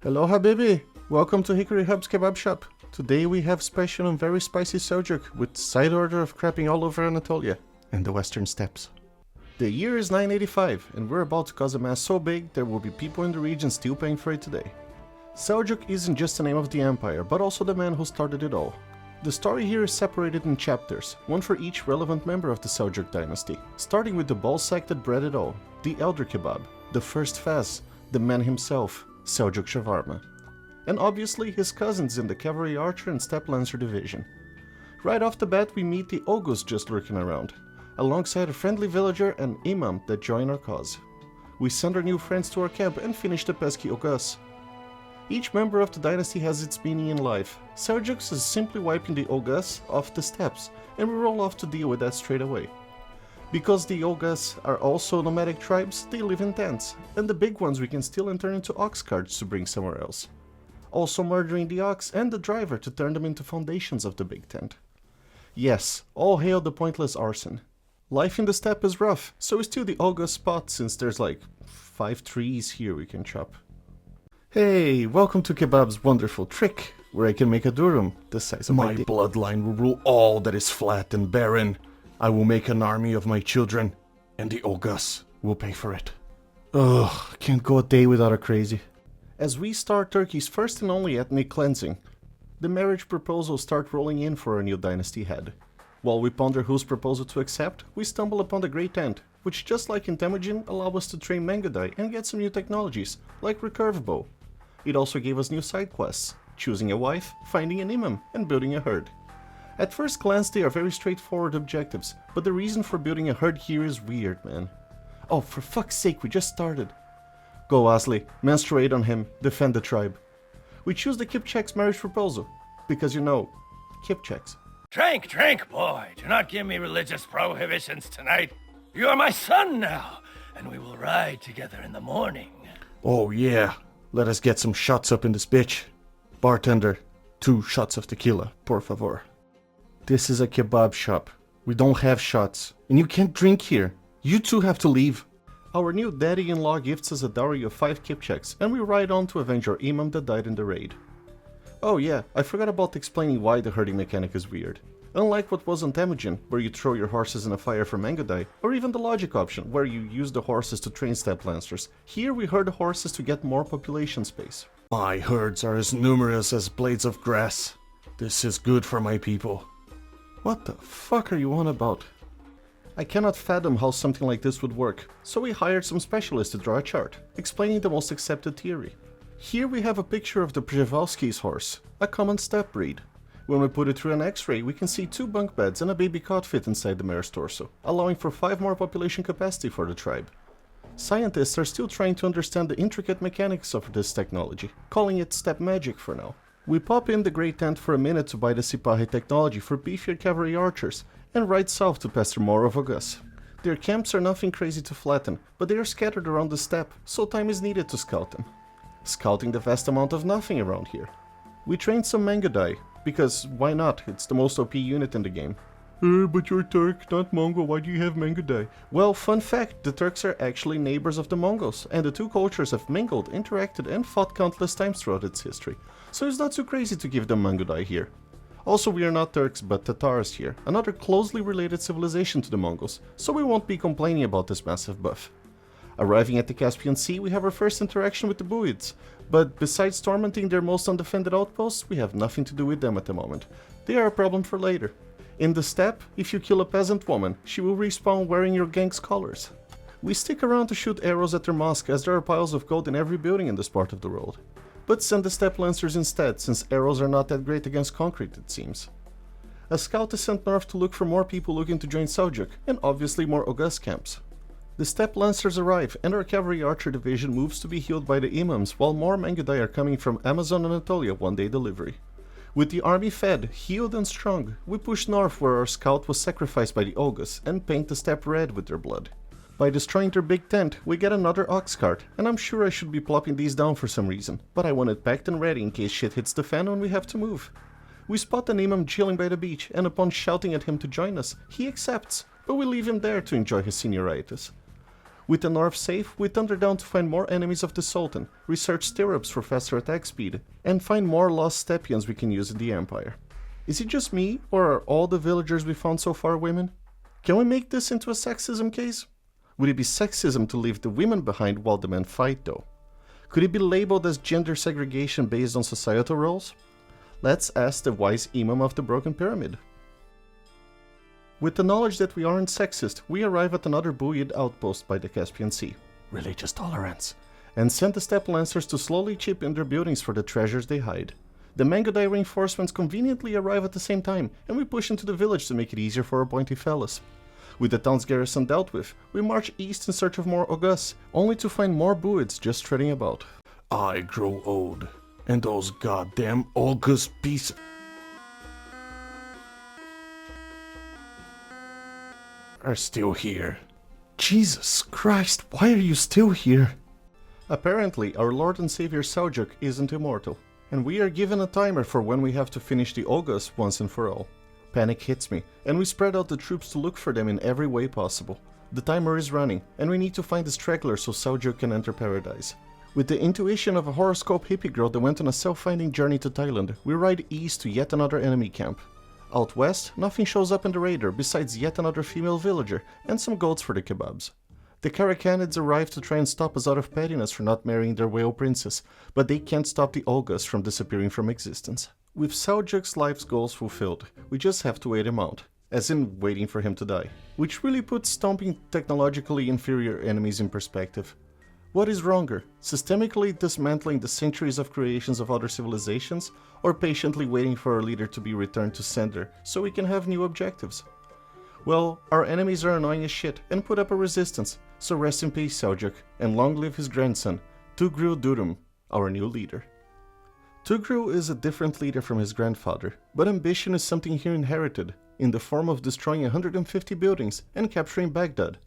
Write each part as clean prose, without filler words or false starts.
Hello Habibi! Welcome to Hickory Hub's Kebab Shop. Today we have special and very spicy Seljuk with side order of crapping all over Anatolia and the western steppes. The year is 985 and we're about to cause a mess so big there will be people in the region still paying for it today. Seljuk isn't just the name of the empire, but also the man who started it all. The story here is separated in chapters, one for each relevant member of the Seljuk dynasty, starting with the ballsack that bred it all, the Elder Kebab, the first Fez, the man himself, Seljuk Shawarma, and obviously his cousins in the Cavalry Archer and Steppe Lancer division. Right off the bat we meet the Oghuz just lurking around, alongside a friendly villager and imam that join our cause. We send our new friends to our camp and finish the pesky Oghuz. Each member of the dynasty has its meaning in life. Seljuks is simply wiping the Oghuz off the steppes, and we roll off to deal with that straight away. Because the Oghuz are also nomadic tribes, they live in tents, and the big ones we can steal and turn into ox carts to bring somewhere else. Also murdering the ox and the driver to turn them into foundations of the big tent. Yes, all hail the pointless arson. Life in the steppe is rough, so we steal the Oghuz spot since there's like 5 trees here we can chop. Hey, welcome to Kebab's wonderful trick, where I can make a durum the size of my bloodline will rule all that is flat and barren. I will make an army of my children, and the Oghuz will pay for it. Ugh, can't go a day without a crazy. As we start Turkey's first and only ethnic cleansing, the marriage proposals start rolling in for our new dynasty head. While we ponder whose proposal to accept, we stumble upon the Great Tent, which just like in Temujin allow us to train Mangudai and get some new technologies, like recurve bow. It also gave us new side quests, choosing a wife, finding an imam, and building a herd. At first glance they are very straightforward objectives, but the reason for building a herd here is weird, man. Oh, for fuck's sake, we just started. Go Asli, menstruate on him, defend the tribe. We choose the Kipchak's marriage proposal, because you know, Kipchaks. Drink, boy, do not give me religious prohibitions tonight. You are my son now, and we will ride together in the morning. Oh yeah, let us get some shots up in this bitch. Bartender, 2 shots of tequila, por favor. This is a kebab shop. We don't have shots. And you can't drink here. You two have to leave. Our new daddy-in-law gifts us a dowry of 5 Kipchaks, and we ride on to avenge our imam that died in the raid. Oh yeah, I forgot about explaining why the herding mechanic is weird. Unlike what was on Temujin, where you throw your horses in a fire for Mangudai, or even the logic option, where you use the horses to train steppe lancers, here we herd the horses to get more population space. My herds are as numerous as blades of grass. This is good for my people. What the fuck are you on about? I cannot fathom how something like this would work, so we hired some specialists to draw a chart, explaining the most accepted theory. Here we have a picture of the Przewalski's horse, a common steppe breed. When we put it through an X-ray, we can see 2 bunk beds and a baby cot fit inside the mare's torso, allowing for 5 more population capacity for the tribe. Scientists are still trying to understand the intricate mechanics of this technology, calling it steppe magic for now. We pop in the Great Tent for a minute to buy the Sipahi technology for beefier cavalry archers, and ride south to pester more of Oghuz. Their camps are nothing crazy to flatten, but they are scattered around the steppe, so time is needed to scout them. Scouting the vast amount of nothing around here. We trained some Mangudai, because why not, it's the most OP unit in the game. But you're Turk, not Mongol, why do you have Mangudai? Well, fun fact, the Turks are actually neighbors of the Mongols, and the 2 cultures have mingled, interacted and fought countless times throughout its history, so it's not too crazy to give them Mangudai here. Also, we are not Turks but Tatars here, another closely related civilization to the Mongols, so we won't be complaining about this massive buff. Arriving at the Caspian Sea, we have our first interaction with the Buyids, but besides tormenting their most undefended outposts, we have nothing to do with them at the moment. They are a problem for later. In the steppe, if you kill a peasant woman, she will respawn wearing your gang's colors. We stick around to shoot arrows at their mosque as there are piles of gold in every building in this part of the world. But send the steppe lancers instead, since arrows are not that great against concrete, it seems. A scout is sent north to look for more people looking to join Seljuk, and obviously more Oghuz camps. The steppe lancers arrive, and our cavalry archer division moves to be healed by the imams, while more Mangudai are coming from Amazon Anatolia one-day delivery. With the army fed, healed and strong, we push north where our scout was sacrificed by the Oghuz, and paint the steppe red with their blood. By destroying their big tent, we get another ox cart, and I'm sure I should be plopping these down for some reason, but I want it packed and ready in case shit hits the fan when we have to move. We spot an imam chilling by the beach, and upon shouting at him to join us, he accepts, but we leave him there to enjoy his senioritis. With the north safe, we thunder down to find more enemies of the Sultan, research stirrups for faster attack speed, and find more lost stepians we can use in the Empire. Is it just me, or are all the villagers we found so far women? Can we make this into a sexism case? Would it be sexism to leave the women behind while the men fight though? Could it be labeled as gender segregation based on societal roles? Let's ask the wise imam of the Broken Pyramid. With the knowledge that we aren't sexist, we arrive at another Buyid outpost by the Caspian Sea, religious tolerance, and send the steppe lancers to slowly chip in their buildings for the treasures they hide. The Mangodai reinforcements conveniently arrive at the same time, and we push into the village to make it easier for our pointy fellas. With the town's garrison dealt with, we march east in search of more Oghuz, only to find more Buyids just strutting about. I grow old, and those goddamn Oghuz pieces are still here. Jesus Christ, why are you still here? Apparently, our Lord and Savior Seljuk isn't immortal, and we are given a timer for when we have to finish the Oghuz once and for all. Panic hits me, and we spread out the troops to look for them in every way possible. The timer is running, and we need to find the straggler so Seljuk can enter paradise. With the intuition of a horoscope hippie girl that went on a self-finding journey to Thailand, we ride east to yet another enemy camp. Out west, nothing shows up in the radar besides yet another female villager and some goats for the kebabs. The Karakhanids arrive to try and stop us out of pettiness for not marrying their whale princess, but they can't stop the Oghuz from disappearing from existence. With Seljuk's life's goals fulfilled, we just have to wait him out, as in waiting for him to die, which really puts stomping technologically inferior enemies in perspective. What is wronger, systemically dismantling the centuries of creations of other civilizations, or patiently waiting for our leader to be returned to sender so we can have new objectives? Well, our enemies are annoying as shit and put up a resistance, so rest in peace Seljuk, and long live his grandson, Tughril Durum, our new leader. Tughril is a different leader from his grandfather, but ambition is something he inherited, in the form of destroying 150 buildings and capturing Baghdad.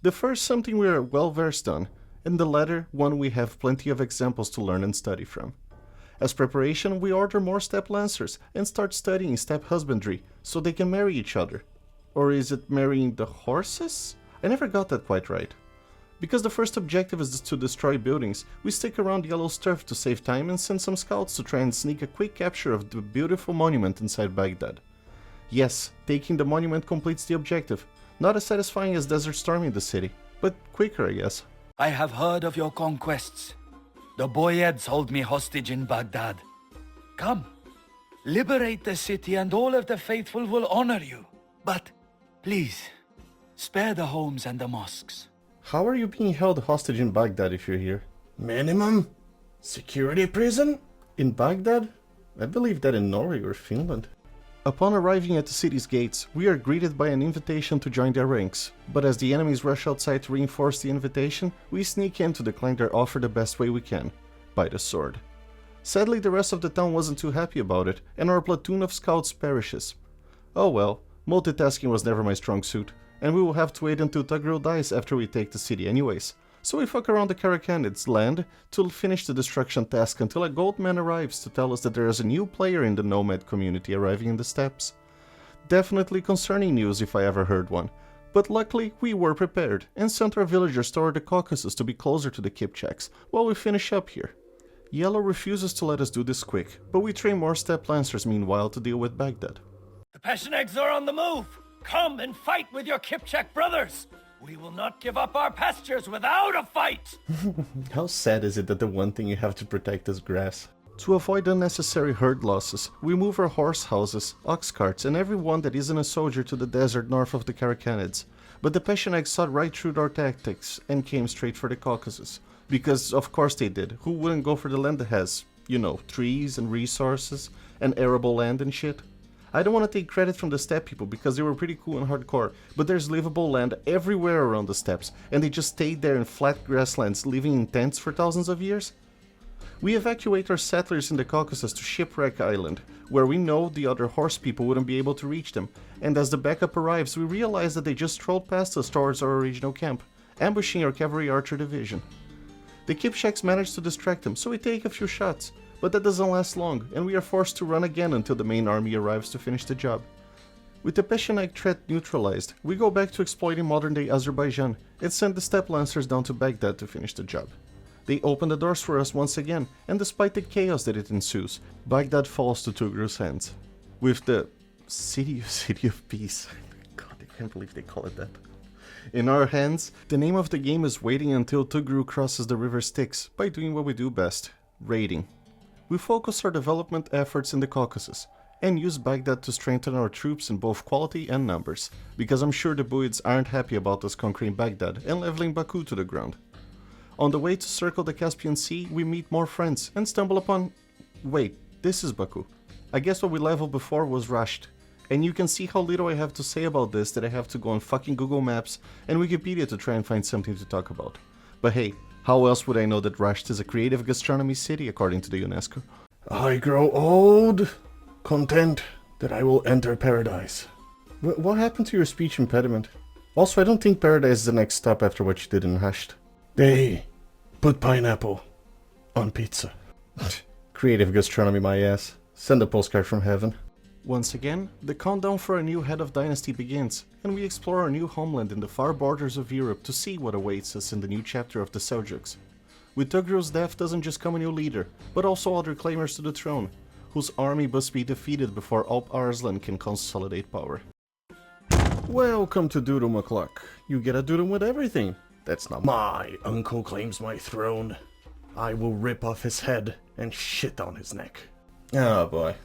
The first something we are well versed on, and the latter one we have plenty of examples to learn and study from. As preparation, we order more steppe lancers and start studying steppe husbandry so they can marry each other. Or is it marrying the horses? I never got that quite right. Because the first objective is to destroy buildings, we stick around Yellow Turf to save time and send some scouts to try and sneak a quick capture of the beautiful monument inside Baghdad. Yes, taking the monument completes the objective. Not as satisfying as desert storming the city, but quicker I guess. I have heard of your conquests. The Boyeds hold me hostage in Baghdad. Come, liberate the city and all of the faithful will honor you. But, please, spare the homes and the mosques. How are you being held hostage in Baghdad if you're here? Minimum? Security prison? In Baghdad? I believe that in Norway or Finland. Upon arriving at the city's gates, we are greeted by an invitation to join their ranks, but as the enemies rush outside to reinforce the invitation, we sneak in to decline their offer the best way we can, by the sword. Sadly, the rest of the town wasn't too happy about it, and our platoon of scouts perishes. Oh well, multitasking was never my strong suit, and we will have to wait until Tughril dies after we take the city anyways. So we fuck around the Karakhanids' land to finish the destruction task until a gold man arrives to tell us that there is a new player in the nomad community arriving in the steppes. Definitely concerning news if I ever heard one, but luckily we were prepared and sent our villagers toward the Caucasus to be closer to the Kipchaks while we finish up here. Yellow refuses to let us do this quick, but we train more steppe lancers meanwhile to deal with Baghdad. The Pechenegs are on the move! Come and fight with your Kipchak brothers! We will not give up our pastures without a fight! How sad is it that the one thing you have to protect is grass? To avoid unnecessary herd losses, we move our horse houses, ox carts, and everyone that isn't a soldier to the desert north of the Karakhanids. But the Pechenegs saw right through our tactics and came straight for the Caucasus. Because of course they did. Who wouldn't go for the land that has, you know, trees and resources and arable land and shit? I don't want to take credit from the steppe people because they were pretty cool and hardcore, but there's livable land everywhere around the steppes, and they just stayed there in flat grasslands living in tents for thousands of years. We evacuate our settlers in the Caucasus to Shipwreck Island, where we know the other horse people wouldn't be able to reach them, and as the backup arrives we realize that they just strolled past us towards our original camp, ambushing our cavalry archer division. The Kipchaks manage to distract them, so we take a few shots. But that doesn't last long, and we are forced to run again until the main army arrives to finish the job. With the Pechenegs threat neutralized, we go back to exploiting modern-day Azerbaijan and send the steppe lancers down to Baghdad to finish the job. They open the doors for us once again, and despite the chaos that it ensues, Baghdad falls to Tughril's hands. With the City of Peace, God, I can't believe they call it that, in our hands, the name of the game is waiting until Tughril crosses the river Styx by doing what we do best, raiding. We focus our development efforts in the Caucasus, and use Baghdad to strengthen our troops in both quality and numbers, because I'm sure the Buyids aren't happy about us conquering Baghdad and leveling Baku to the ground. On the way to circle the Caspian Sea, we meet more friends and stumble upon... Wait, this is Baku. I guess what we leveled before was Rasht. And you can see how little I have to say about this that I have to go on fucking Google Maps and Wikipedia to try and find something to talk about. But hey, how else would I know that Rasht is a creative gastronomy city according to the UNESCO? I grow old, content that I will enter paradise. What happened to your speech impediment? Also, I don't think paradise is the next stop after what you did in Rasht. They put pineapple on pizza. Creative gastronomy, my ass. Send a postcard from heaven. Once again, the countdown for a new head of dynasty begins, and we explore our new homeland in the far borders of Europe to see what awaits us in the new chapter of the Seljuks. With Tughril's death doesn't just come a new leader, but also other claimers to the throne, whose army must be defeated before Alp Arslan can consolidate power. Welcome to Doodle McCluck. You get a doodle with everything. That's not my uncle claims my throne. I will rip off his head and shit on his neck. Oh boy.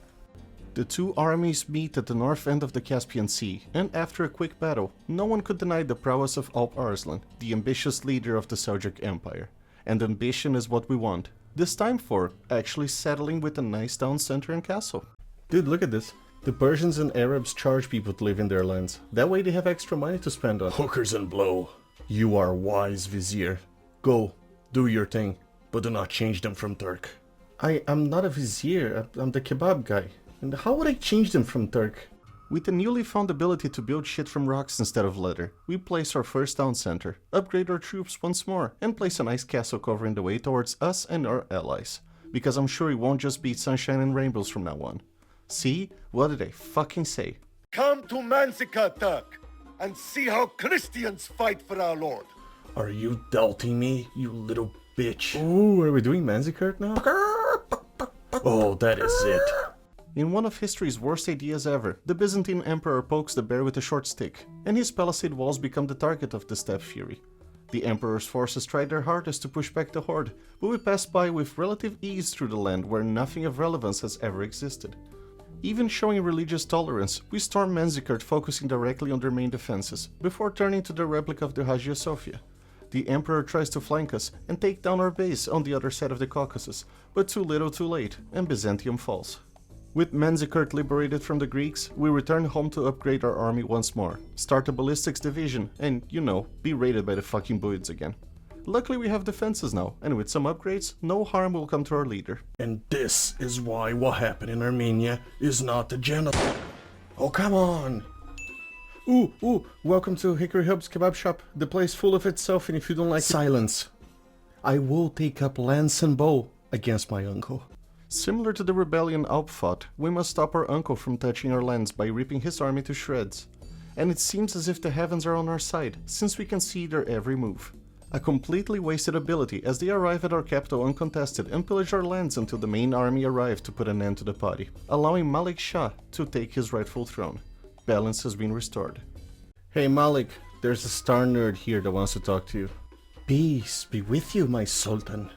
The two armies meet at the north end of the Caspian Sea, and after a quick battle, no one could deny the prowess of Alp Arslan, the ambitious leader of the Seljuk Empire. And ambition is what we want. This time for actually settling with a nice town center and castle. Dude, look at this. The Persians and Arabs charge people to live in their lands. That way they have extra money to spend on hookers and blow. You are wise, Vizier. Go, do your thing, but do not change them from Turk. I'm not a Vizier, I'm the kebab guy. And how would I change them from Turk? With the newly found ability to build shit from rocks instead of leather, we place our first town center, upgrade our troops once more, and place a nice castle covering the way towards us and our allies. Because I'm sure it won't just be sunshine and rainbows from now on. See? What did I fucking say? Come to Manzikert, Turk, and see how Christians fight for our Lord. Are you doubting me, you little bitch? Ooh, are we doing Manzikert now? Oh, that is it. In one of history's worst ideas ever, the Byzantine emperor pokes the bear with a short stick, and his palisade walls become the target of the steppe fury. The emperor's forces tried their hardest to push back the horde, but we passed by with relative ease through the land where nothing of relevance has ever existed. Even showing religious tolerance, we storm Manzikert focusing directly on their main defenses, before turning to the replica of the Hagia Sophia. The emperor tries to flank us and take down our base on the other side of the Caucasus, but too little too late, and Byzantium falls. With Manzikert liberated from the Greeks, we return home to upgrade our army once more, start a ballistics division, and, you know, be raided by the fucking Buyids again. Luckily we have defenses now, and with some upgrades, no harm will come to our leader. And this is why what happened in Armenia is not a genocide. Oh, come on! Ooh, welcome to Hickory Hub's kebab shop, the place full of itself, and if you don't like Silence! I will take up lance and bow against my uncle. Similar to the rebellion Alp fought, we must stop our uncle from touching our lands by ripping his army to shreds. And it seems as if the heavens are on our side, since we can see their every move. A completely wasted ability as they arrive at our capital uncontested and pillage our lands until the main army arrive to put an end to the party, allowing Malik-Shah to take his rightful throne. Balance has been restored. Hey Malik, there's a star nerd here that wants to talk to you. Peace be with you, my Sultan.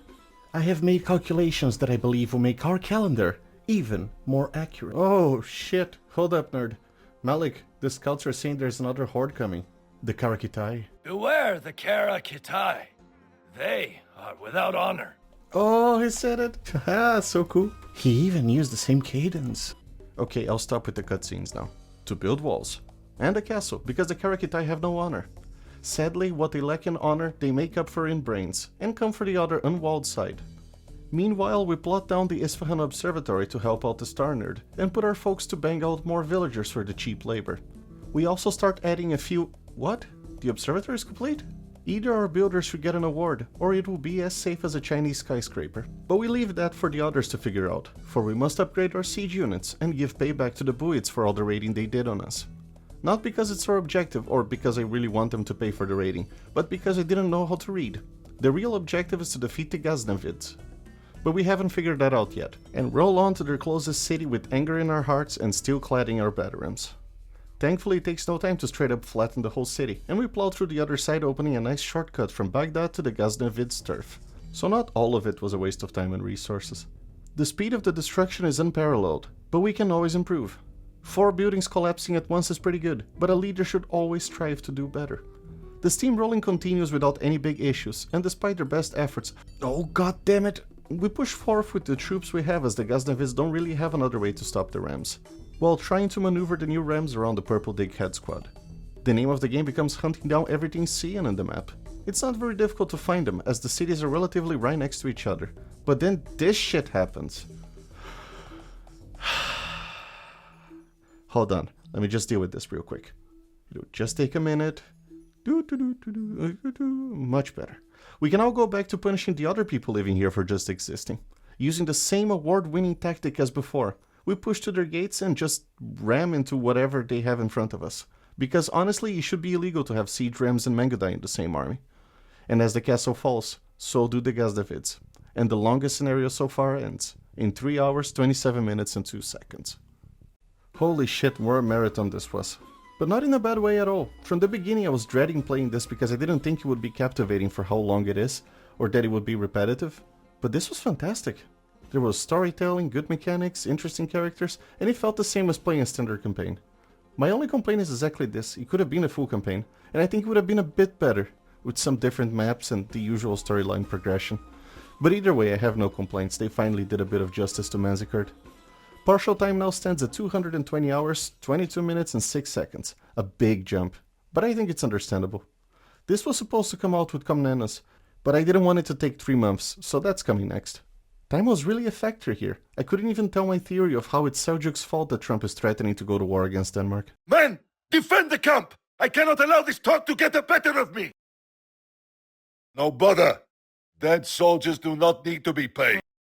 I have made calculations that I believe will make our calendar even more accurate. Oh shit, hold up nerd. Malik, the scouts are saying there's another horde coming. The Karakitai. Beware the Karakitai. They are without honor. Oh, he said it. Ah, so cool. He even used the same cadence. Okay, I'll stop with the cutscenes now. To build walls. And a castle, because the Karakitai have no honor. Sadly, what they lack in honor, they make up for in brains, and come for the other unwalled side. Meanwhile, we plot down the Isfahan Observatory to help out the Star Nerd, and put our folks to bang out more villagers for the cheap labor. We also start adding a few... What? The observatory is complete? Either our builders should get an award, or it will be as safe as a Chinese skyscraper. But we leave that for the others to figure out, for we must upgrade our siege units and give payback to the Buyids for all the raiding they did on us. Not because it's our objective or because I really want them to pay for the raiding, but because I didn't know how to read. The real objective is to defeat the Ghaznavids. But we haven't figured that out yet, and roll on to their closest city with anger in our hearts and steel cladding our batterums. Thankfully it takes no time to straight up flatten the whole city, and we plow through the other side, opening a nice shortcut from Baghdad to the Ghaznavids' turf. So not all of it was a waste of time and resources. The speed of the destruction is unparalleled, but we can always improve. 4 buildings collapsing at once is pretty good, but a leader should always strive to do better. The steamrolling continues without any big issues, and despite their best efforts, oh god damn it, we push forth with the troops we have as the Ghaznavids don't really have another way to stop the Rams, while trying to maneuver the new Rams around the Purple Dig Head Squad. The name of the game becomes hunting down everything seen on the map. It's not very difficult to find them, as the cities are relatively right next to each other, but then this shit happens. Hold on, let me just deal with this real quick. It'll just take a minute. Much better. We can now go back to punishing the other people living here for just existing. Using the same award-winning tactic as before, we push to their gates and just ram into whatever they have in front of us. Because honestly, it should be illegal to have siege rams and Mangudai in the same army. And as the castle falls, so do the Ghaznavids. And the longest scenario so far ends in 3 hours, 27 minutes and 2 seconds. Holy shit, what a marathon this was. But not in a bad way at all. From the beginning I was dreading playing this because I didn't think it would be captivating for how long it is, or that it would be repetitive. But this was fantastic. There was storytelling, good mechanics, interesting characters, and it felt the same as playing a standard campaign. My only complaint is exactly this: it could have been a full campaign, and I think it would have been a bit better, with some different maps and the usual storyline progression. But either way, I have no complaints. They finally did a bit of justice to Manzikert. Partial time now stands at 220 hours, 22 minutes and 6 seconds. A big jump, but I think it's understandable. This was supposed to come out with Komnenos, but I didn't want it to take 3 months, so that's coming next. Time was really a factor here. I couldn't even tell my theory of how it's Seljuk's fault that Trump is threatening to go to war against Denmark. Men, defend the camp! I cannot allow this talk to get the better of me! No bother. Dead soldiers do not need to be paid.